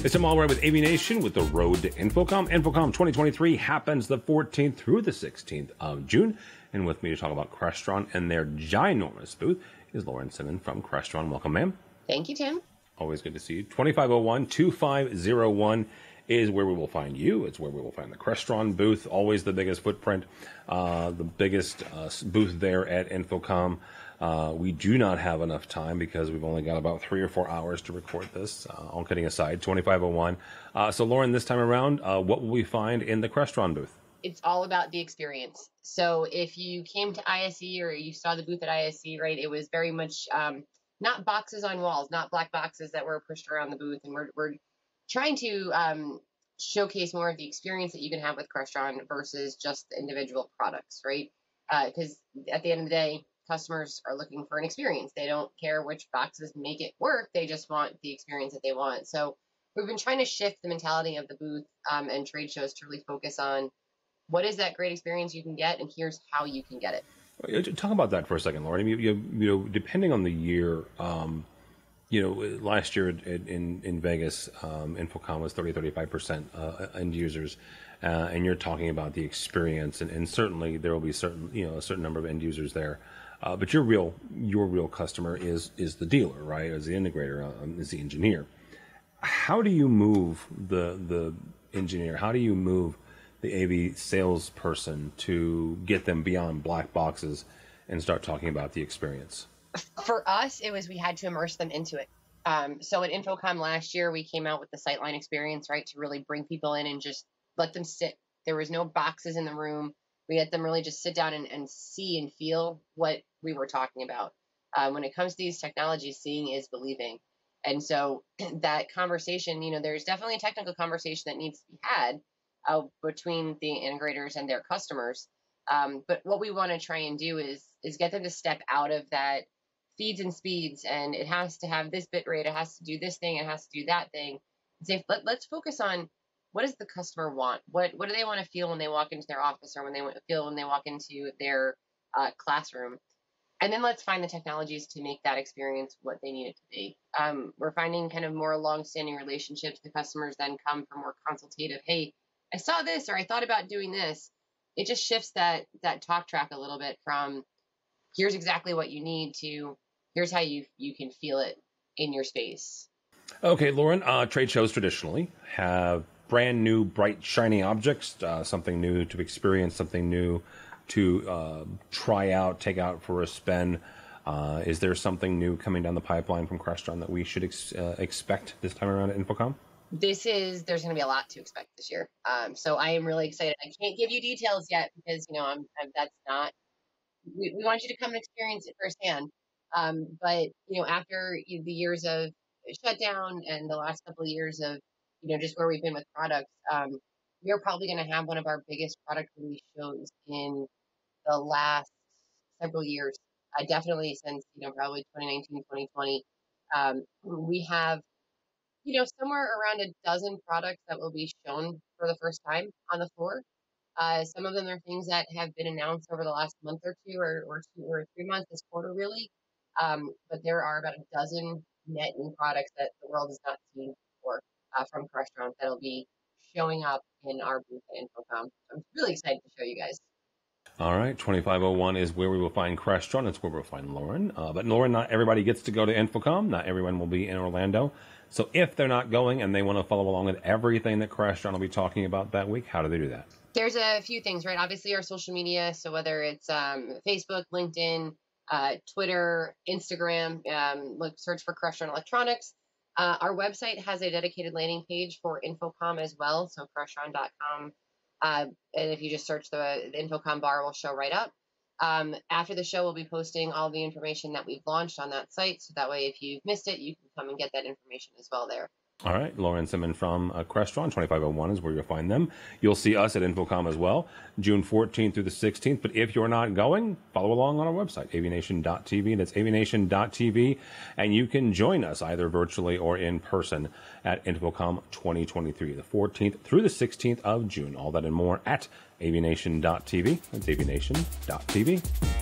It's Tim Allred with AVNation with the road to InfoComm. InfoComm 2023 happens the 14th through the 16th of June. And with me to talk about Crestron and their ginormous booth is Lauren Simmons from Crestron. Welcome, ma'am. Thank you, Tim. Always good to see you. 2501-2501 is where we will find you. It's where we will find the Crestron booth, always the biggest footprint, the biggest booth there at InfoComm. We do not have enough time because we've only got about 3 or 4 hours to record this, all kidding aside, 2501. So, Lauren, this time around, what will we find in the Crestron booth? It's all about the experience. So if you came to ISE or you saw the booth at ISE, right, it was very much not boxes on walls, not black boxes that were pushed around the booth. And we're trying to showcase more of the experience that you can have with Crestron versus just the individual products, right? Because at the end of the day, customers are looking for an experience. They don't care which boxes make it work. They just want the experience that they want. So we've been trying to shift the mentality of the booth and trade shows to really focus on what is that great experience you can get, and here's how you can get it. Talk about that for a second, Lauren. I mean, you know, depending on the year, last year in Vegas, InfoComm was 30-35% end users, and you're talking about the experience, and certainly there will be a certain number of end users there. But your real customer is the dealer, right? As the integrator, is the engineer. How do you move the engineer? How do you move the AV salesperson to get them beyond black boxes and start talking about the experience? For us, we had to immerse them into it. So at InfoComm last year, we came out with the Sightline experience, right, to really bring people in and just let them sit. There was no boxes in the room. We let them really just sit down and see and feel what we were talking about. When it comes to these technologies, seeing is believing. And so that conversation, there's definitely a technical conversation that needs to be had between the integrators and their customers. But what we want to try and do is get them to step out of that feeds and speeds, and it has to have this bit rate, it has to do this thing, it has to do that thing. And say, let's focus on what does the customer want? What do they want to feel when they walk into their office or when they walk into their classroom? And then let's find the technologies to make that experience what they need it to be. We're finding kind of more long-standing relationships. The customers then come for more consultative. Hey, I saw this, or I thought about doing this. It just shifts that talk track a little bit from here's exactly what you need to here's how you can feel it in your space. Okay, Lauren, trade shows traditionally have brand new, bright, shiny objects, something new to experience, something new to try out, take out for a spin. Is there something new coming down the pipeline from Crestron that we should expect this time around at InfoComm? There's going to be a lot to expect this year. So I am really excited. I can't give you details yet because, that's not, we want you to come and experience it firsthand. But, after the years of shutdown and the last couple of years of, just where we've been with products, we are probably going to have one of our biggest product release shows in the last several years. Definitely since, probably 2019, 2020. We have somewhere around a dozen products that will be shown for the first time on the floor. Some of them are things that have been announced over the last month or two or 2 or 3 months, this quarter really. But there are about a dozen net new products that the world has not seen before from Crestron that'll be showing up in our booth at InfoComm. I'm really excited to show you guys. All right, 2501 is where we will find Crestron. It's where we'll find Lauren. But Lauren, not everybody gets to go to InfoComm. Not everyone will be in Orlando. So if they're not going and they want to follow along with everything that Crestron will be talking about that week, how do they do that? There's a few things, right? Obviously, our social media. So whether it's Facebook, LinkedIn, Twitter, Instagram, search for Crestron Electronics. Our website has a dedicated landing page for InfoComm as well. So Crestron.com. And if you just search the InfoComm bar, will show right up. After the show, we'll be posting all the information that we've launched on that site. So that way, if you've missed it, you can come and get that information as well there. All right, Lauren Simmons from Crestron, 2501 is where you'll find them. You'll see us at InfoComm as well, June 14th through the 16th. But if you're not going, follow along on our website, AVNation.tv. That's AVNation.tv. And you can join us either virtually or in person at InfoComm 2023, the 14th through the 16th of June. All that and more at AVNation.tv. That's AVNation.tv.